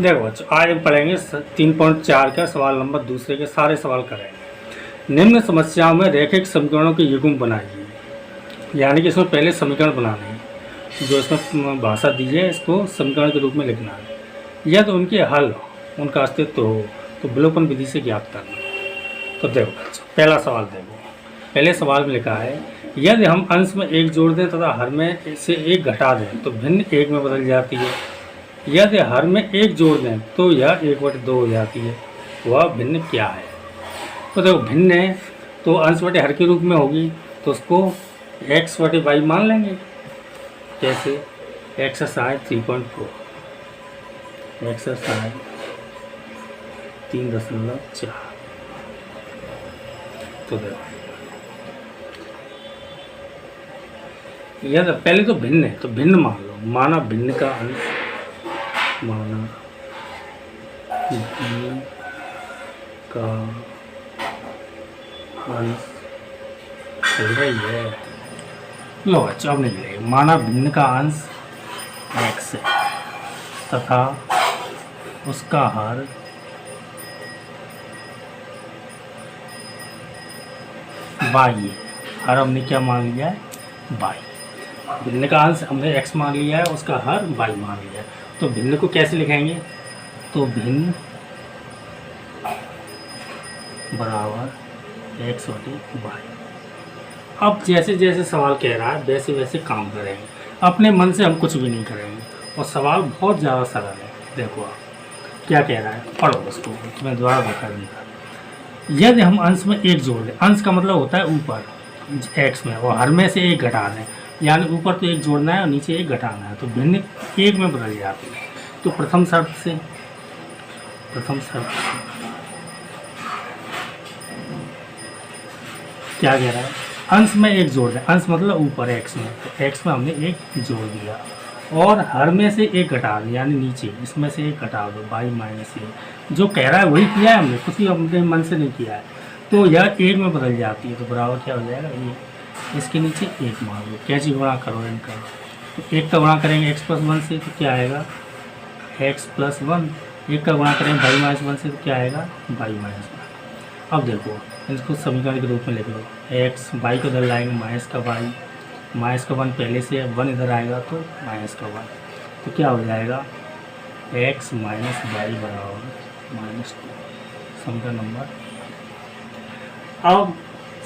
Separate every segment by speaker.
Speaker 1: देखो बच्चों, आज हम पढ़ेंगे 3.4 का सवाल नंबर दूसरे के सारे सवाल करेंगे। निम्न समस्याओं में रैखिक समीकरणों के युग्म बनाइए, यानी कि इसमें पहले समीकरण बनाने हैं। जो इसमें भाषा दी है इसको समीकरण के रूप में लिखना है, या तो उनके हल उनका अस्तित्व हो तो विलोपन विधि से ज्ञात करना। तो देखो बच्चों, पहला सवाल देखो। पहले सवाल में लिखा है, यदि हम अंश में एक जोड़ दें तथा हर में से एक घटा दें तो भिन्न एक में बदल जाती है। यदि हर में एक जोड़ दें तो यह 1/2 हो जाती है। वह भिन्न क्या है? तो देखो, भिन्न है तो अंश बटे हर के रूप में होगी, तो उसको x/y मान लेंगे। जैसे एक्सरसाइज 3.4, एक्सरसाइज 3.4। तो देखो, यदि पहले तो भिन्न है तो भिन्न मान लो, माना भिन्न का अंश, माना भिन्न का अंश चल रही है। लो बच्चों, अब नहीं मिलेगी। माना भिन्न का अंश x है तथा उसका हर y है। हर हमने क्या मान लिया है? y। भिन्न का अंश हमने x मान लिया है, उसका हर y मान लिया है। तो भिन्न को कैसे लिखेंगे? तो भिन्न बराबर x/y। अब जैसे जैसे सवाल कह रहा है वैसे वैसे काम करेंगे, अपने मन से हम कुछ भी नहीं करेंगे। और सवाल बहुत ज़्यादा सरल है। देखो आप क्या कह रहा है, पढ़ो उसको, मैं दोबारा बता दूँगा। यदि हम अंश में एक जोड़ दें, अंश का मतलब होता है ऊपर x में, और हर में से एक घटा दें, यानी ऊपर तो एक जोड़ना है और नीचे एक घटाना है, तो भिन्न एक में बदल जाती है। तो प्रथम शर्त से क्या कह रहा है? अंश में एक जोड़ दें, अंश मतलब ऊपर x में, तो x में हमने एक जोड़ दिया, और हर में से एक घटा दो, यानी नीचे इसमें से एक घटा दो, y-a। जो कह रहा है वही किया है हमने, कुछ भी अपने मन से नहीं किया है। तो यह एक में बदल जाती है, तो बराबर क्या हो जाएगा? ये इसके नीचे एक मान लो। कैसे गुणा करो इनका? तो एक का गुणा करेंगे x+1 से तो क्या आएगा? x+1। एक का गुणा करेंगे y-1 से तो क्या आएगा? y-1। अब देखो, इसको समीकरण के रूप में लिख लो। x, y को इधर लाएंगे, माइनस का y, -1 पहले से 1 इधर आएगा तो -1। तो क्या हो जाएगा? x - y बराबर -2। समीकरण नंबर। अब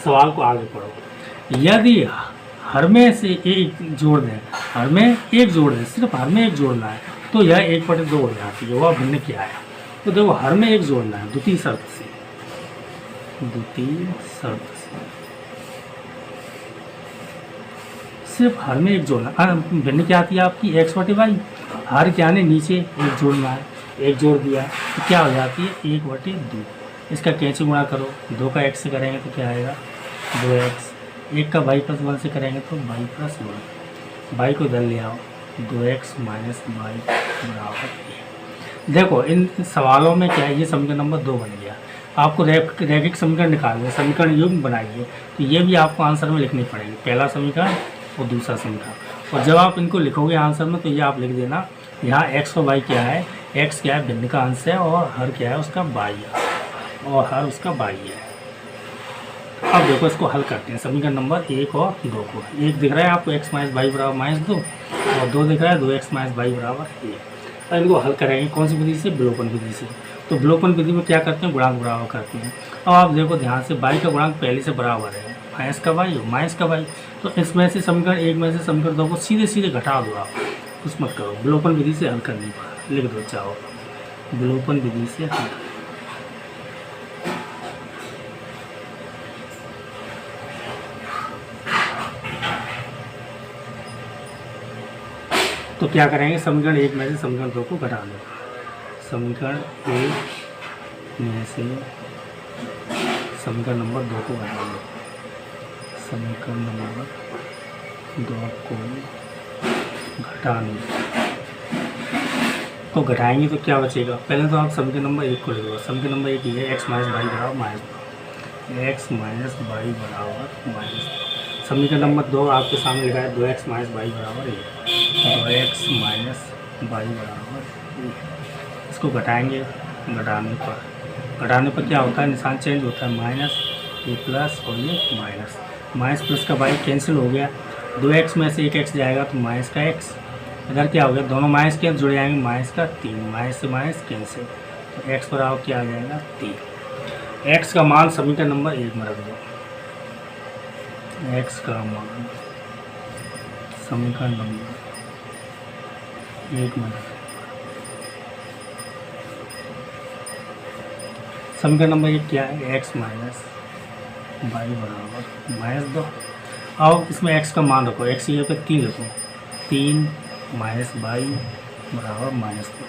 Speaker 1: सवाल को आगे पढ़ो। यदि हर में से एक जोड़ दें, हर में एक जोड़ दें, सिर्फ हर में एक जोड़ना है, तो यह 1/2 हो जाती है। वह भिन्न क्या है? तो देखो, हर में एक जोड़ना है द्वितीय शर्त से, सिर्फ हर में एक जोड़ना। भिन्न क्या आती है आपकी? x/y। हर क्या ने नीचे एक जोड़ना है, एक जोड़ दिया तो क्या हो जाती है? 1/2। इसका कैसे गुणा करो? 2 का x से करेंगे तो क्या आएगा? 2x। 1 का y+1 से करेंगे तो y+1। y को इधर ले आओ, 2x - y बराबर। देखो, इन सवालों में क्या है? ये समीकरण नंबर 2 बन गया। आपको रैखिक समीकरण निकालने, समीकरण युग्म बनाइए, तो ये भी आपको आंसर में लिखनी पड़ेगी, पहला समीकरण और दूसरा समीकरण। और जब आप इनको लिखोगे आंसर में, तो ये आप लिख देना, यहाँ x और y क्या है? x क्या है? भिन्न का अंश है, और हर क्या है? उसका y है, और हर उसका y है। अब देखो, इसको हल करते हैं, समीकरण नंबर 1 और 2 को। 1 दिख रहा है आपको x - y बराबर -2, और 2 दिख रहा है 2x - y बराबर 1। अब इनको हल करेंगे कौन सी विधि से? विलोपन विधि से। तो विलोपन विधि में क्या करते हैं? गुणांक बराबर करते हैं। अब आप देखो ध्यान से, y का गुणांक पहले से बराबर है, माइनस का y। तो इसमें से समीकरण 1 में से समीकरण 2 को सीधे सीधे घटा दो आप, कुछ मत करो। विलोपन विधि से हल करनी पड़ा, लिख दो चाहो, विलोपन विधि से हल। तो क्या करेंगे? समीकरण 1 में से समीकरण 2 को घटा दो। समीकरण 1 में से समीकरण नंबर 2 को घटा दो। समीकरण नंबर 2 को घटाने, तो घटाएंगे तो क्या बचेगा? पहले तो आप समीकरण नंबर 1 को लिख दो। समीकरण नंबर 1 ये है, x - y बराबर -2। x - y बराबर -2। समीकरण नंबर 2 आपके सामने लिखा है 2x - y बराबर 1। 2x - y बराबर 1। इसको घटाएंगे, घटाने पर क्या होता है, निशान चेंज होता है, माइनस, ये प्लस और ये माइनस, माइनस प्लस का बाई कैंसिल हो गया, 2x में से 1x जाएगा तो माइनस का x, इधर क्या हो गया, दोनों माइनस के जुड़ जाएंगे, माइनस का 3, माइनस से माइनस कैंसिल, तो x बराबर क्या आ जाएगा 3। x का मान समीकरण नंबर 1 में रख दो, x का मान समीकरण नंबर 1 में, समीकरण नंबर 1 क्या है, x माइनस वाई बराबर माइनस 2। अब इसमें x का मान रखो, x ये पे 3 रखो, 3 माइनस वाई बराबर माइनस 2,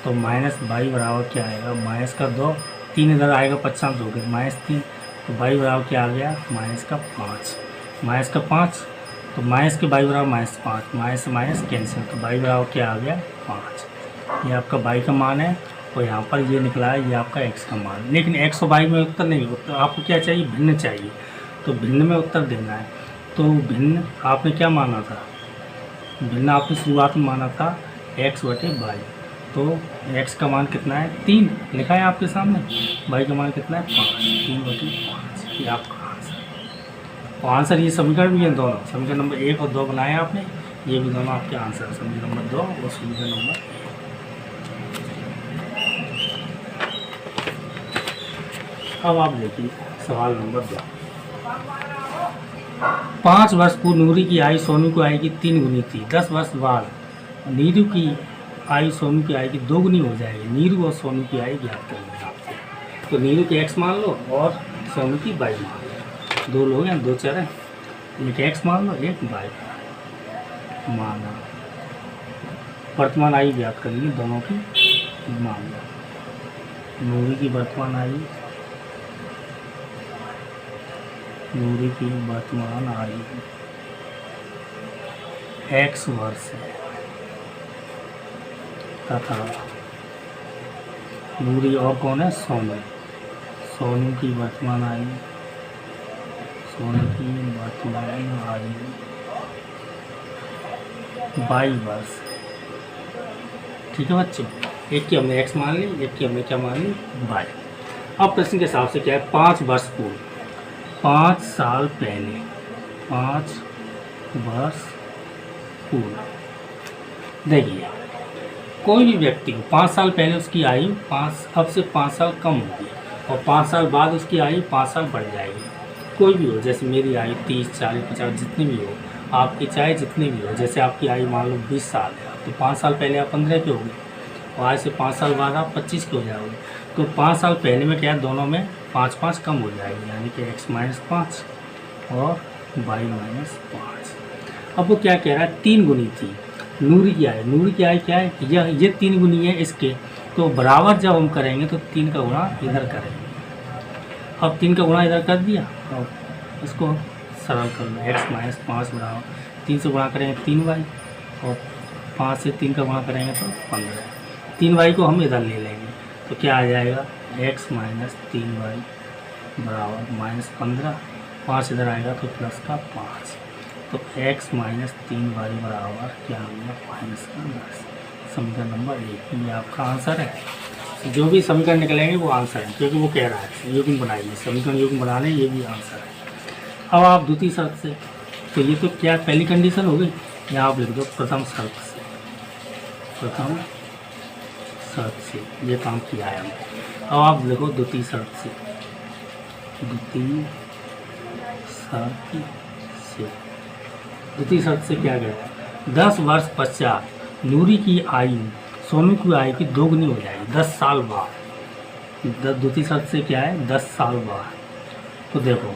Speaker 1: तो माइनस वाई बराबर क्या आएगा, माइनस का 2, 3 इधर आएगा 50 हो गया, माइनस 3, तो वाई बराबर क्या आ गया, माइनस का 5, माइनस का 5, तो माइनस के वाई बराबर माइनस 5, माइनस से माइनस कैंसिल, तो वाई बराबर क्या आ गया 5। ये आपका वाई का मान है, और यहाँ पर ये निकला है ये आपका x का मान। लेकिन x और y में उत्तर नहीं, उत्तर आपको क्या चाहिए, भिन्न चाहिए, तो भिन्न में उत्तर देना है। तो भिन्न आपने क्या माना था, भिन्न आपने शुरुआत में माना था x बटे y, तो x का मान कितना है 3 लिखा है आपके सामने, y का मान कितना है 5, 3 बटे 5, ये आपका आंसर। तो आंसर ये समीकरण भी है दोनों, समीकरण नंबर 1 और 2 बनाए आपने, ये भी दोनों आपके आंसर, समीकरण नंबर 2 और समीकरण नंबर 1। अब आप देखिए सवाल नंबर 2, 5 वर्ष पूर्व नूरी की आयु सोनू की आयु की 3 गुनी थी, 10 वर्ष बाद नीरू की आयु सोनू की आयु की 2 गुनी हो जाएगी, नीरू और सोनू की आयु ज्ञात करेंगे आपसे। तो नीरू की x मान लो और सोनू की y मान लो, 2 लोग हैं 2 चर हैं, एक x मान लो एक y माना, वर्तमान आयु ज्ञात करेंगे दोनों की मान लो, नूरी की वर्तमान आयु, नूरी की वर्तमान आयु x वर्ष है, तथा नूरी और कौन है सोनू, सोनू की वर्तमान आयु, सोनू की वर्तमान आयु 22 वर्ष। ठीक है बच्चों, एक की हमने x मान ली, एक की हमने क्या मान ली y। अब प्रश्न के हिसाब से क्या है, 5 वर्ष पूर्व, 5 साल पहले, 5 वर्ष पूर्व। देखिए कोई भी व्यक्ति को 5 साल पहले उसकी आयु 5 अब से 5 साल कम होगी, और 5 साल बाद उसकी आयु 5 साल बढ़ जाएगी। कोई भी हो, जैसे मेरी आयु 30, 40, 50 जितनी भी हो, आपकी चाहे जितनी भी हो, जैसे आपकी आयु मान लो 20 साल है, तो 5 साल पहले आप 15 के हो गए, और आज से 5 साल बाद आप 25 के हो जाओगे। तो 5 साल पहले में क्या है, दोनों में 5-5 कम हो जाएगी, यानी कि x माइनस 5 और y माइनस 5। अब वो क्या कह रहा है, 3 गुनी थी नूरी की आयु, नूरी की आयु क्या है, ये 3 गुनी है इसके, तो बराबर जब हम करेंगे तो 3 का गुणा इधर करेंगे। अब 3 का गुणा इधर कर दिया, और इसको सरल कर लो, x माइनस 5 बराबर 3 से गुणा करेंगे 3y, और 5 से 3 का गुणा करेंगे तो 15, 3y को हम इधर ले लेंगे, तो क्या आ जाएगा x माइनस 3y बराबर माइनस 15, 5 इधर आएगा तो प्लस का 5, तो x माइनस 3y बराबर क्या होगा माइनस का 10। समीकरण नंबर 1 ये आपका आंसर है। जो भी समीकरण निकलेंगे वो आंसर है, क्योंकि वो कह रहा है युग्म बनाइए, समीकरण युग्म बनाने ये भी आंसर है। अब आप द्वितीय शर्त से, तो ये तो क्या पहली कंडीशन हो गई, यहाँ आप लिख दो प्रथम शर्त से, प्रथम शर्त से ये काम किया है हमने। अब आप देखो द्वितीय शर्त से, द्वितीय शर्त से, द्वितीय शर्त से क्या गया, 10 वर्ष पश्चात नूरी की आयु सोनू की आयु की 2 गुनी हो जाएगी 10 साल बाद। द्वितीय शर्त से क्या है 10 साल बाद, तो देखो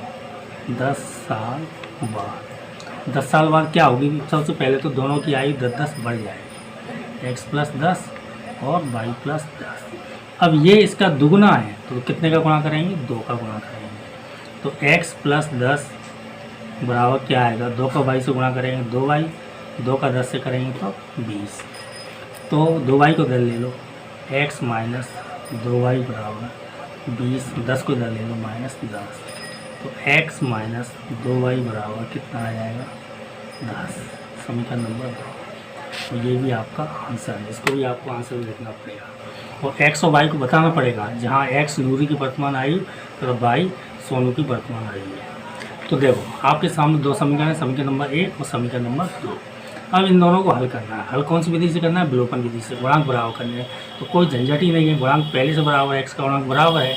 Speaker 1: 10 साल बाद, 10 साल बाद क्या होगी, सबसे पहले तो दोनों की आयु 10-10 बढ़ जाएगी, x प्लस 10 और y प्लस 10। अब ये इसका दुगुना है, तो कितने का गुणा करेंगे, 2 का गुणा करेंगे, तो x प्लस 10 बराबर क्या आएगा, 2 का y से गुणा करेंगे 2y, 2 का 10 से करेंगे तो 20, तो 2y को इधर ले लो, x माइनस 2y बराबर 20, 10 को इधर ले लो माइनस 10, तो x माइनस 2y बराबर कितना आ जाएगा 10। समीकरण नंबर 2। तो ये भी आपका आंसर है, इसको भी आपको आंसर लिखना पड़ेगा। और एक्स और वाई को बताना पड़ेगा, जहाँ एक्स नूरी की वर्तमान आयु तो वाई सोनू की वर्तमान आयु है। तो देखो आपके सामने दो समीकरण है, समीकरण नंबर 1 और समीकरण नंबर 2। अब इन दोनों को हल करना है। हल कौन सी विधि से करना है? विलोपन विधि से। गुणांक बराबर करने हैं तो कोई झंझट ही नहीं है, गुणांक पहले से बराबर है, एक्स का गुणांक बराबर है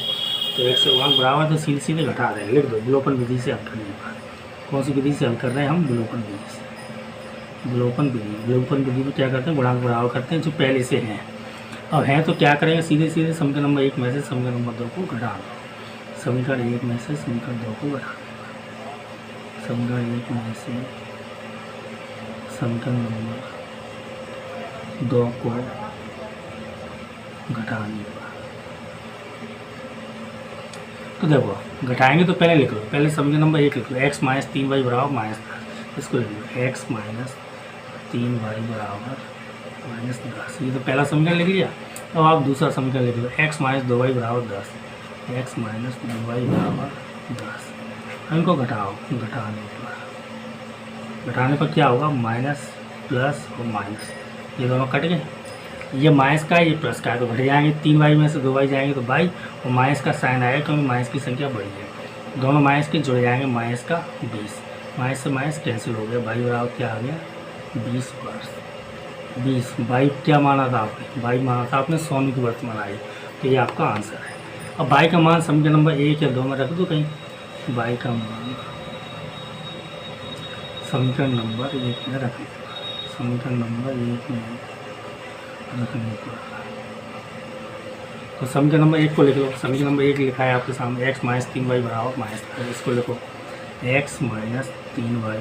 Speaker 1: तो एक्स का गुणांक बराबर है तो सीधे सीधे घटा दें, लिख दो विलोपन विधि से हल करने पर। कौन सी विधि से हल कर रहे हैं हम? विलोपन विधि से। विलोपन विधि में क्या करते हैं? गुणांक बराबर करते हैं जो पहले से हैं। अब हैं तो क्या करेंगे? सीधे सीधे समीकरण नंबर 1 में से समीकरण नंबर 2 को घटा दो। समीकरण 1 में से समीकरण 2 को घटा दो। समीकरण 1 में से समीकरण नंबर 2 को घटाने पर तो देखो घटाएंगे तो पहले लिख लो, पहले समीकरण नंबर 1 लिख लो, x माइनस 3y बराबर -10। इसको लिख लो x माइनस 3y बराबर -10। ये तो पहला समीकरण लिख लिया। अब आप दूसरा समीकरण लिख लो, x माइनस 2y बराबर 10। x माइनस 2y बराबर 10। इनको घटाओ, घटाने पर क्या होगा? माइनस प्लस और माइनस ये दोनों कट गए, ये माइनस का ये प्लस का है तो घट जाएंगे। 3y में से 2y जाएंगे तो y और माइनस का साइन आएगा क्योंकि माइनस की संख्या बढ़ी है। दोनों माइनस के जुड़ जाएंगे, माइनस का 20, माइनस से माइनस कैंसिल हो गया, y बराबर क्या आ गया? 20 वर्ष। 20 y क्या माना था आपने? y माना था आपने सोनू की वर्तमान आयु, तो ये आपका आंसर है। अब y का मान समीकरण नंबर 1 या 2 में रख दो कहीं। y का मान समीकरण नंबर 1 में रख दो, समीकरण नंबर 1 में रखने पर तो समीकरण नंबर 1 को लिख लो। समीकरण नंबर 1 लिखा है आपके सामने, x माइनस 3y बराबर -10। इसको लिखो x माइनस 3y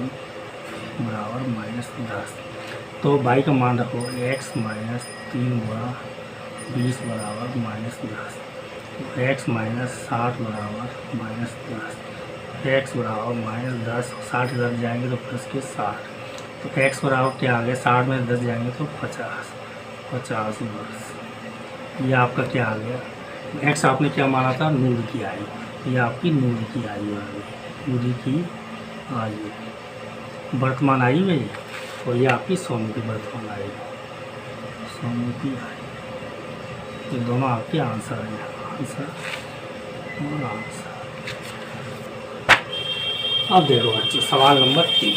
Speaker 1: बराबर -10। तो y का मान रखो x माइनस 3 गुणा 20 बराबर -10। तो x माइनस 60 बराबर -10। x बराबर -10, 60 इधर जाएंगे तो प्लस के 60, तो x बराबर क्या आ गया? 60 में 10 जाएंगे तो 50 वर्ष। ये आपका क्या आ गया? x आपने क्या माना था? नूर की आयु, ये आपकी नूर की आयु आ गई, नूर की आयु वर्तमान आयु है ये, और ये आपकी सोनू की वर्तमान आयु, सोनू की आयु। ये दोनों आपके आंसर हैं, आंसर और आंसर। अब देखो बच्चों सवाल नंबर 3।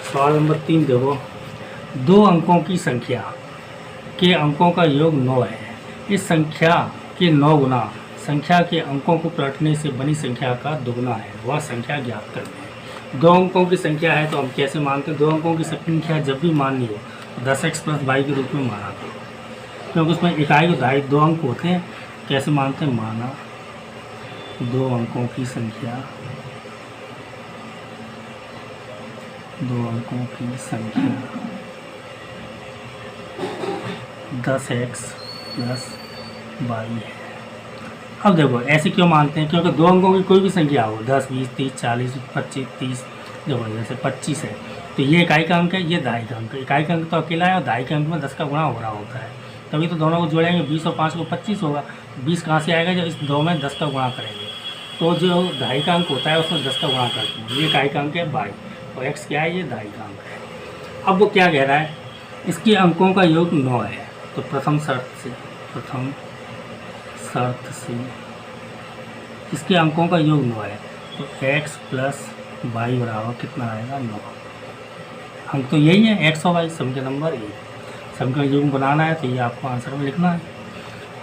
Speaker 1: सवाल नंबर 3 देखो, 2 अंकों की संख्या के अंकों का योग 9 है। इस संख्या के 9 गुना संख्या के अंकों को पलटने से बनी संख्या का दुगना है, वह संख्या ज्ञात करनी है। 2 अंकों की संख्या है तो हम कैसे मानते हैं? 2 अंकों की संख्या जब भी माननी हो तो 10x + y के रूप में माना करो, क्योंकि उसमें इकाई और दहाई 2 अंक होते हैं। कैसे मानते हैं? माना 2 अंकों की संख्या 10x + y है। अब देखो ऐसे क्यों मानते हैं? क्योंकि 2 अंकों की कोई भी संख्या हो, 10, 20, 30, 40, 25, 30, देखो जैसे 25 है तो ये इकाई का अंक है, ये दहाई का अंक है। इकाई का अंक तो अकेला है और दहाई के अंक में 10 का गुणा हो रहा होता है, तभी तो दोनों को जोड़ेंगे। 20 और 5 को 25 होगा। 20 कहाँ से आएगा? जब इस 2 में 10 का गुणा करेंगे तो जो दहाई का अंक होता है उसमें 10 का गुणा करते हैं। ये इकाई का अंक है y और x क्या है? ये दहाई का अंक है। अब वो क्या कह रहा है? इसके अंकों का योग 9 है। तो प्रथम शर्त से इसके अंकों का योग 9 है तो x + y बराबर कितना आएगा? 9। अंक तो यही है x और y, समीकरण नंबर 1। समीकरण योग बनाना है तो ये आपको आंसर में लिखना है।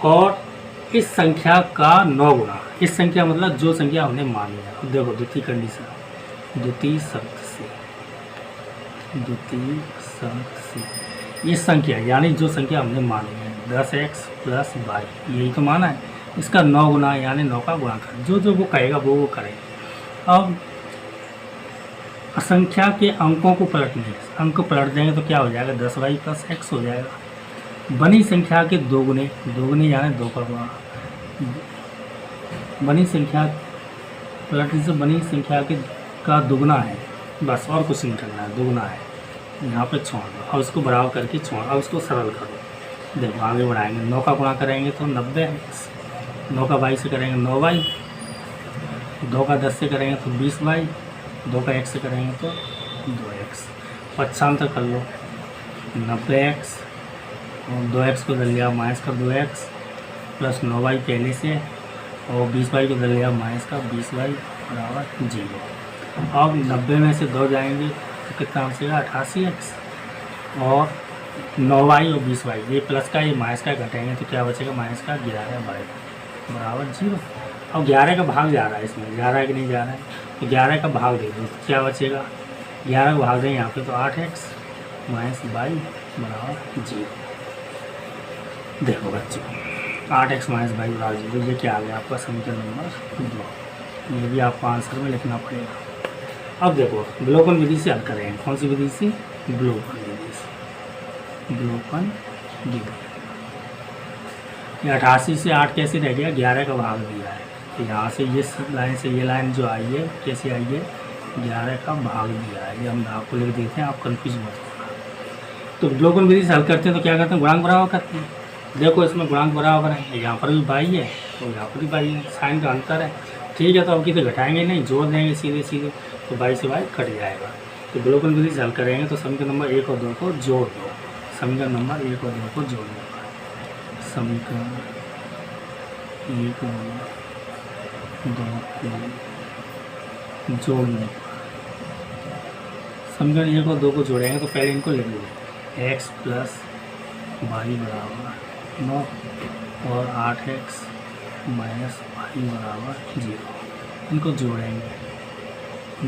Speaker 1: और इस संख्या का 9 गुना, इस संख्या मतलब जो संख्या हमने मानी है। देखो द्वितीय कंडीशन, द्वितीय शर्त से इस संख्या यानी जो संख्या हमने मानी है 10x + y, यही तो माना है। इसका 9 गुना यानी 9 का गुणा करें, जो वो कहेगा वो करें। अब संख्या के अंकों को पलटने, अंक पलट देंगे तो क्या हो जाएगा? 10y + x हो जाएगा। बनी संख्या के दोगुने यानी 2 का गुणा, बनी संख्या पलटने से बनी संख्या के का दुगना है, बस और कुछ नहीं करना है, दुगना है। यहाँ पे छोड़ दो और उसको बराबर करके छोड़, अब उसको सरल करो। देखो आगे बढ़ाएंगे, 9 का गुणा करेंगे तो 90, 9 का y से करेंगे 9y, 2 का 10 से करेंगे तो 20y, 2 का x से करेंगे तो 2x। 55 कर लो, 90x और 2x को दे लिया माइनस का 2x प्लस 9y पहले से और 20y को दे लिया माइनस का 20y बराबर 0। अब 90 में से 2 जाएंगे तो कितना बचेगा 88x और 9y और 20y ये प्लस का ये माइनस का घटाएंगे तो क्या बचेगा माइनस का 11y बराबर 0। अब 11 का भाग जा रहा है इसमें 11 कि नहीं जा रहा है तो 11 का भाग दे दो क्या बचेगा 11 का भाग दें यहाँ पे तो 8x माइनस y बराबर 0। देखो बच्चों 8x माइनस y बराबर 0 ये क्या आ गया आपका समीकरण नंबर 2। ये भी आपको आंसर में लिखना पड़ेगा। अब देखो विलोपन विधि से हल करेंगे। कौन सी विधि से विलोपन विधि से विलोपन विधि। 88 से 8 कैसे रह गया 11 का भाग दिया है तो यहाँ से ये लाइन से ये लाइन जो आई है कैसे आई है 11 का भाग दिया है। ये हम आपको लिख देते हैं आप कन्फ्यूज मत होना। तो विलोपन विधि से हल करते हैं तो क्या करते हैं गुणांक बराबर करते हैं। देखो इसमें गुणांक बराबर है यहाँ पर भी बाई है तो यहाँ पर भी बाई है साइन का अंतर है ठीक है। तो अब किसे घटाएंगे नहीं जोड़ देंगे सीधे सीधे तो बाई से बाई कट जाएगा। तो विलोपन विधि से हल करेंगे तो समीकरण नंबर 1 और 2 को जोड़ दो। समीकरण नंबर 1 और 2 को जोड़ दो। समीकरण 1 और 2 को जोड़ने समीकरण 1 और 2 को जोड़ेंगे तो पहले इनको लिख लो x प्लस वाई बराबर 9 और 8x माइनस वाई बराबर 0। इनको जोड़ेंगे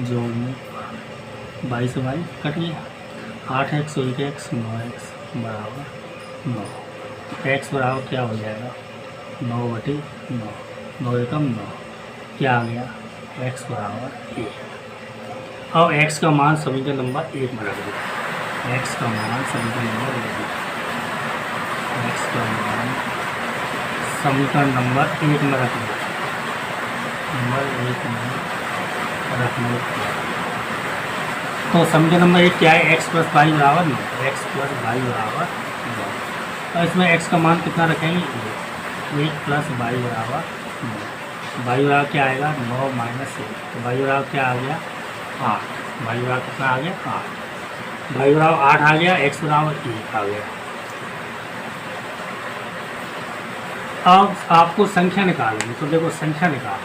Speaker 1: जोड़ने बाई से बाई कट गया 8x और 1x 9x बराबर 9। x बराबर क्या हो जाएगा 9/9 9 एकम 9 क्या आ गया x बराबर 1। अब x का मान समीकरण नंबर 1 में रख दो। x का मान समीकरण नंबर 1 x का मान समीकरण नंबर 1 में रख दो। नंबर 1 में रखने तो समीकरण नंबर 1 क्या है x प्लस वाई बराबर 9 x प्लस वाई बराबर 9। और इसमें x का मान कितना रखेंगे 1 प्लस वाई बराबर 9। वाई बराबर क्या आएगा 9 माइनस 1 तो वाई बराबर क्या आ गया 8। वाई बराबर कितना आ गया 8। वाई बराबर 8 आ गया x बराबर 1 आ गया। अब आपको संख्या निकालनी तो देखो संख्या निकाल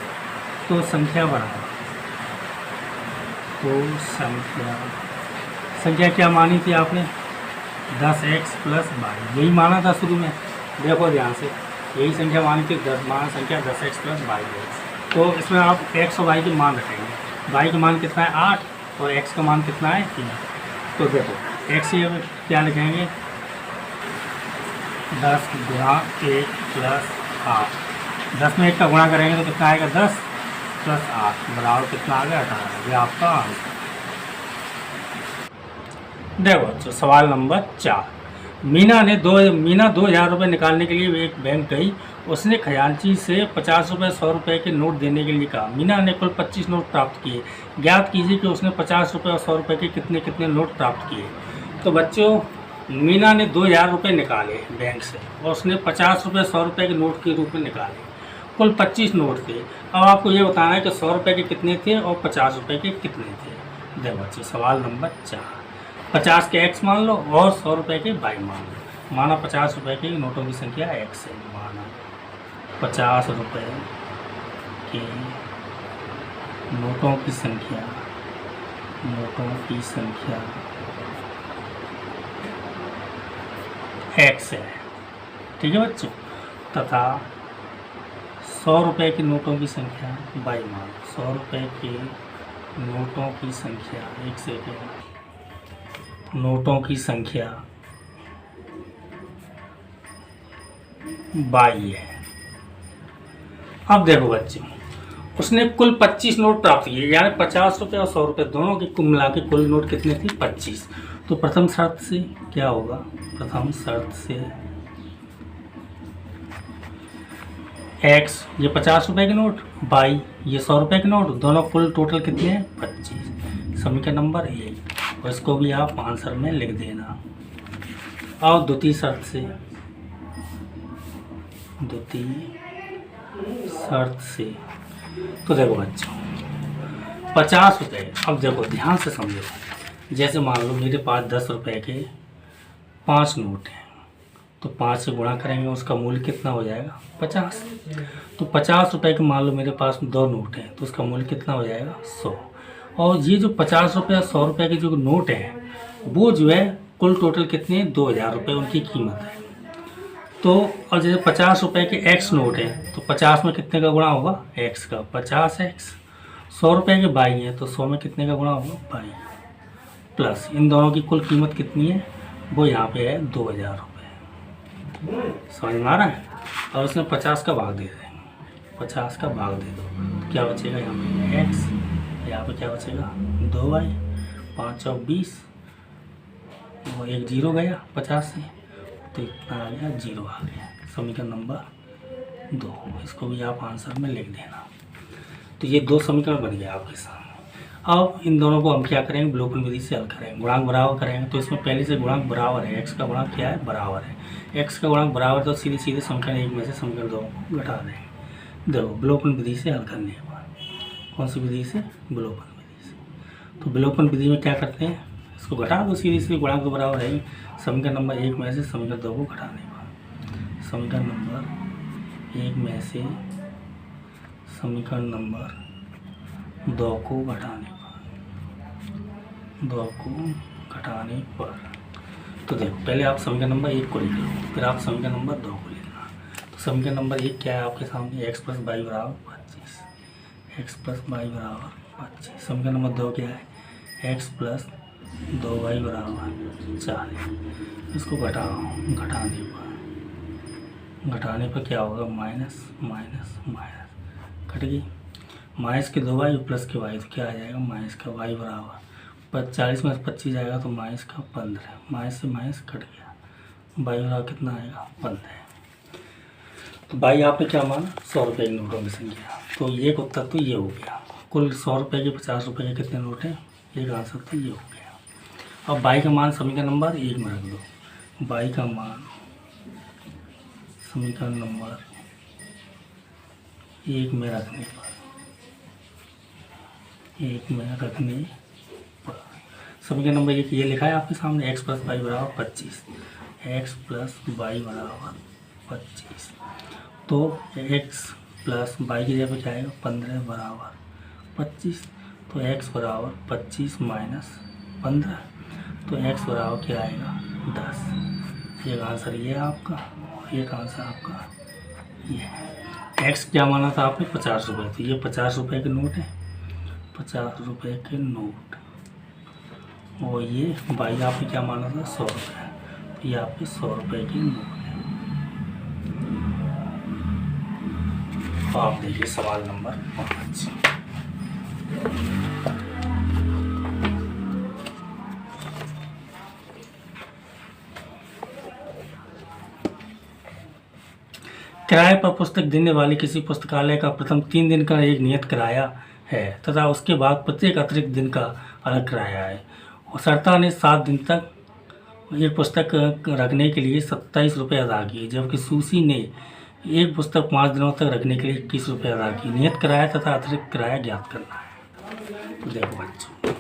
Speaker 1: तो संख्या बराबर तो संख्या क्या मानी थी आपने 10x प्लस वाई यही माना था शुरू में। देखो ध्यान से यही संख्या मानी थी 10 मान संख्या 10x प्लस वाई है। तो इसमें आप x और y के मान रखेंगे। y का मान कितना है 8 और x का मान कितना है 3। तो देखो x ये क्या लिखेंगे 10 गुणा 1 प्लस 8 10 में 1 का गुणा करेंगे तो कितना आएगा 10 प्लस 8 बराबर कितना आ गया 18। ये आपका आंसर। देखो बच्चों सवाल नंबर 4। मीना 2000 रुपये निकालने के लिए एक बैंक गई। उसने खजांची से 50 रुपये 100 रुपये के नोट देने के लिए कहा। मीना ने कुल 25 नोट प्राप्त किए। ज्ञात कीजिए कि उसने 50 रुपये और 100 रुपये के कितने कितने नोट प्राप्त किए। तो बच्चों मीना ने 2000 रुपये निकाले बैंक से और उसने 50 रुपये 100 रुपये के नोट के रूप में निकाले। कुल 25 नोट थे। अब आपको ये बताना है कि 100 रुपये के कितने थे और 50 रुपये के कितने थे। देखो बच्चों सवाल नंबर 4। 50 के x मान लो और 100 रुपये के y मान लो। माना 50 रुपये के नोटों की संख्या x है। माना 50 रुपये के नोटों की संख्या x है ठीक है बच्चों तथा 100 रुपये के नोटों की संख्या y मान 100 रुपये के नोटों की संख्या एक सेकेंड नोटों की संख्या y है। अब देखो बच्चों उसने कुल 25 नोट प्राप्त किए यानी 50 रुपये और 100 रुपये दोनों के कुल मिला के कुल नोट कितने थे 25। तो प्रथम शर्त से क्या होगा प्रथम शर्त से x ये 50 रुपये के नोट y ये 100 रुपये के नोट दोनों कुल टोटल कितने हैं 25। समीकरण नंबर 1 और इसको भी आप आंसर में लिख देना। और द्वितीय शर्त से तो देखो बच्चों 50 रुपये। अब देखो ध्यान से समझो जैसे मान लो मेरे पास 10 रुपये के 5 नोट हैं, तो 5 से गुणा करेंगे, उसका मूल्य कितना हो जाएगा 50। तो 50 रुपये के मान लो मेरे पास 2 नोट हैं, तो उसका मूल्य कितना हो जाएगा 100। और ये जो 50 रुपये 100 रुपये के जो नोट हैं वो जो है कुल टोटल कितने 2000 रुपये उनकी कीमत है। तो और जैसे 50 रुपये के एक्स नोट है, तो 50 में कितने का गुणा होगा एक्स का 50x। 100 रुपये के बाई हैं, तो 100 में कितने का गुणा होगा बाई, प्लस इन दोनों की कुल कीमत कितनी है वो यहाँ पे है 2000 रुपये। समझ में आ रहा है। और उसमें 50 का भाग दे देंगे, 50 का भाग दे दो, तो क्या बचेगा यहाँ पे x, यहाँ पे क्या बचेगा 2y, 5 और 20, वो एक जीरो गया 50 से, तो इतना आ गया 0 आ गया। समीकरण नंबर 2, इसको भी आप आंसर में लिख देना। तो ये 2 समीकरण बन गए आपके सामने। अब इन दोनों को हम क्या करेंगे विलोपन विधि से हल करेंगे, गुणांक बराबर करेंगे। तो इसमें पहले से गुणांक बराबर है, x का गुणांक क्या है बराबर है, x का गुणांक बराबर, तो सीधे सीधे समीकरण 1 में से समीकरण 2 को घटा देंगे। देखो विलोपन विधि से हल करने के बाद, कौन सी विधि से विलोपन विधि से। तो विलोपन विधि में क्या करते हैं, इसको घटा दो, सीधे सीधे गुणांक तो बराबर है ही, समीकरण नंबर 1 में से समीकरण 2 को घटाने के बाद, समीकरण नंबर 1 में से समीकरण नंबर 2 को घटाने पर, 2 को घटाने पर, तो देखो पहले आप समीकरण नंबर 1 को लिख लो, फिर आप समीकरण नंबर 2 को लिखना। तो समीकरण नंबर 1 क्या है आपके सामने, x प्लस वाई बराबर 25, x प्लस वाई बराबर 25। समीकरण नंबर 2 क्या है, x प्लस 2y बराबर 4। इसको घटाने पर क्या होगा माइनस माइनस माइनस कट गई, माइनस के 2y प्लस के y, तो क्या आ जाएगा माइनस का y बराबर 40 में 25 आएगा, तो माइनस का 15, माइनस से माइनस कट गया, y बराबर कितना आएगा 15। तो भाई आपने क्या माना 100 रुपये के नोटों की संख्या। तो एक उत्तर तो ये हो गया, कुल 100 रुपये के 50 रुपये के कितने नोट हैं, एक आंसर तो ये हो गया। अब बाई का मान समीकरण नंबर 1 में रख दो, बाई का मान समीकरण नंबर 1 में रखने पर, 1 में रखने पर समीकरण नंबर 1 ये लिखा है आपके सामने, x प्लस वाई बराबर 25, x प्लस वाई बराबर 25। तो x प्लस वाई की जगह क्या आएगा 15 बराबर 25, तो x बराबर 25 माइनस 15, तो x बराबर क्या आएगा 10। एक आंसर ये है आपका, एक आंसर आपका ये है। x क्या माना था आपने 50 रुपये, तो ये 50 रुपये के नोट है, 50 रुपये के नोट, और ये भाई आपने क्या माना था 100 रुपये, तो ये आपके 100 रुपये के नोट है। तो आप देखिए सवाल नंबर 5। किराए पर पुस्तक देने वाली किसी पुस्तकालय का प्रथम 3 दिन का एक नियत किराया है तथा उसके बाद प्रत्येक अतिरिक्त दिन का अलग किराया है। और सरता ने 7 दिन तक एक पुस्तक रखने के लिए 27 रुपये अदा किए, जबकि सूसी ने एक पुस्तक 5 दिनों तक रखने के लिए 21 रुपये अदा किए। नियत किराया तथा अतिरिक्त किराया ज्ञात करना है। तो देखो बच्चों,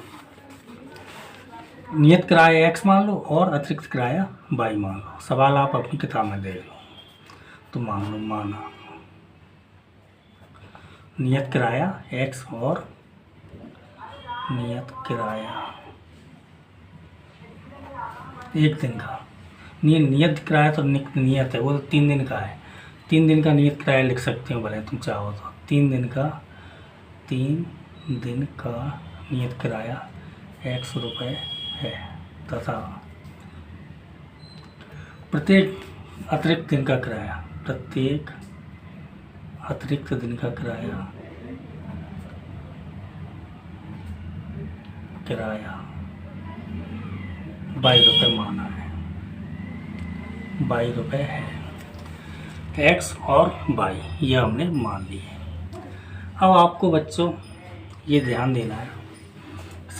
Speaker 1: नियत किराया x मान लो और अतिरिक्त किराया y मान लो। सवाल आप अपनी किताब में देख लो। तो मान लो, माना नियत किराया x और नियत किराया एक दिन का, नियत किराया तो नियत है, वो तो 3 दिन का है। 3 दिन का नियत किराया लिख सकते हो भले तुम चाहो तो। 3 दिन का नियत किराया x रुपये है तथा प्रत्येक अतिरिक्त दिन का किराया, प्रत्येक अतिरिक्त दिन का किराया 22 रुपये माना है, 22 रुपये है। x और y ये हमने मान लिए। अब आपको बच्चों ये ध्यान देना है,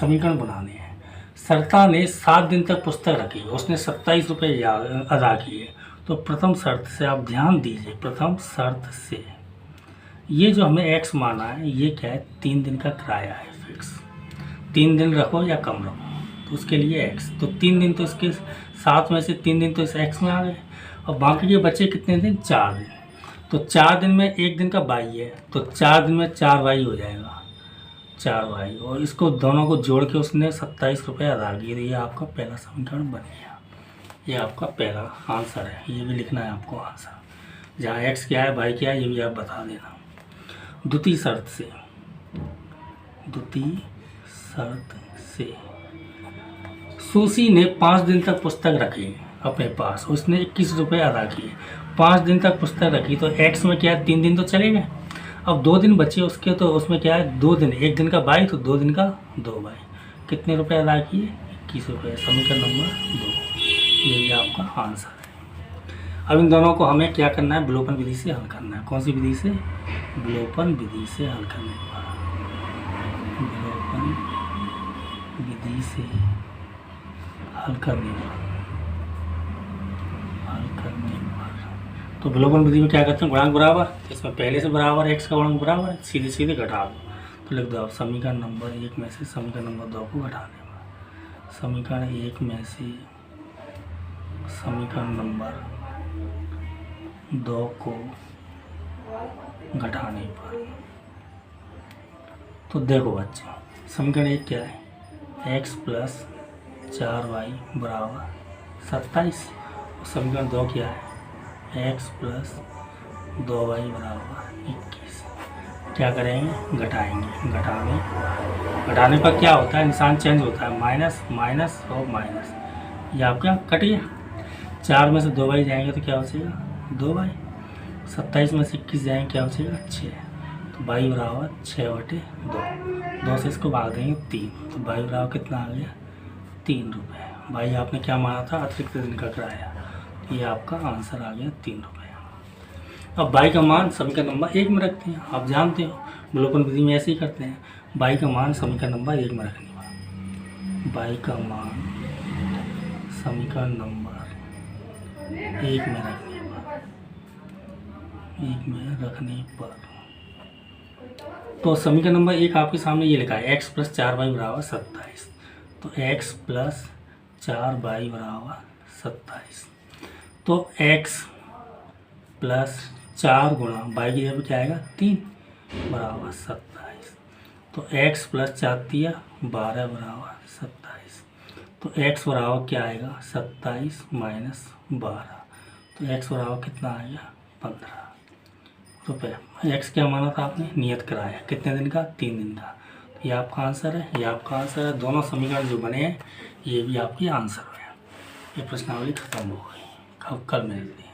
Speaker 1: समीकरण बनाने हैं। सरता ने 7 दिन तक पुस्तक रखी, उसने 27 रुपये अदा किए। तो प्रथम शर्त से आप ध्यान दीजिए, प्रथम शर्त से ये जो हमें x माना है ये क्या है 3 दिन का किराया है फिक्स। 3 दिन रखो या कम रखो तो उसके लिए x, तो 3 दिन तो इसके 7 में से 3 दिन तो इस एक्स में आ गए, और बाकी के बचे कितने दिन, 4 दिन। तो 4 दिन में एक दिन का वाई है, तो 4 दिन में 4 वाई हो जाएगा, 4 वाई, और इसको दोनों को जोड़ के उसने 27 रुपये अदा किए। ये आपका पहला समीकरण बन गया। ये आपका पहला आंसर है, ये भी लिखना है आपको आंसर। जहाँ एक्स क्या है, वाई क्या है, ये भी आप बता देना। द्वितीय शर्त से सुशी ने 5 दिन तक पुस्तक रखी अपने पास, उसने 21 रुपये अदा किए। 5 दिन तक पुस्तक रखी, तो एक्स में क्या है, 3 दिन तो चले गए। अब 2 दिन बचे उसके, तो उसमें क्या है, 2 दिन, एक दिन का बाई, तो 2 दिन का 2 बाई। कितने रुपए अदा किए, 21 रुपये। समीकरण नंबर 2, यही आपका आंसर है। अब इन दोनों को हमें क्या करना है, विलोपन विधि से हल करना है। कौन सी विधि से, विलोपन विधि से हल करने पर, विलोपन विधि से हल करने पर, तो विलोपन विधि में क्या करते हैं, गुणांक बराबर, इसमें पहले से बराबर एक्स का गुणांक बराबर है, सीधे सीधे घटा दो। तो लिख दो आप समीकरण नंबर 1 में से समीकरण नंबर 2 को घटाने पर, समीकरण 1 में से समीकरण नंबर 2 को घटाने पर। तो देखो बच्चों, समीकरण 1 क्या है, x प्लस 4y बराबर 27। समीकरण 2 क्या है, x प्लस 2y बराबर 21। क्या करेंगे, घटाएंगे। घटाने पर क्या होता है, निशान चेंज होता है, माइनस माइनस और माइनस, ये आपका कट गया। 4 में से 2y जाएंगे तो क्या बचेगा, 2y। 27 में से 21 जाएंगे, क्या बचेगा, 6। तो y बराबर 6/2। 2 से इसको भाग देंगे 3, तो y बराबर कितना आ गया, 3 रुपये। y आपने क्या माना था, अतिरिक्त दिन का किराया, ये आपका आंसर आ गया 3 रुपये। अब y का मान समीकरण नंबर 1 में रखते हैं। आप जानते हो विलोपन विधि में ऐसे ही करते हैं, y का मान समीकरण नंबर 1 में रखने पर, y का मान समीकरण नंबर 1 में रखने पर, तो समीकरण नंबर 1 आपके सामने ये लिखा है, x प्लस 4y बराबर 27। तो x प्लस 4y बराबर 27, तो x प्लस 4 गुणा y की जगह क्या आएगा, 3 बराबर 27। तो x प्लस 4 दिया 12 बराबर 27। तो x बराबर क्या आएगा, 27 माइनस 12, तो x बराबर कितना आएगा, 15 रुपये। x क्या माना था आपने, नियत कराया, कितने दिन का, 3 दिन का। तो ये आपका आंसर है, ये आपका आंसर है। दोनों समीकरण जो बने हैं ये भी आपके आंसर है। ये प्रश्नावली खत्म हो गई, कल मिलते हैं।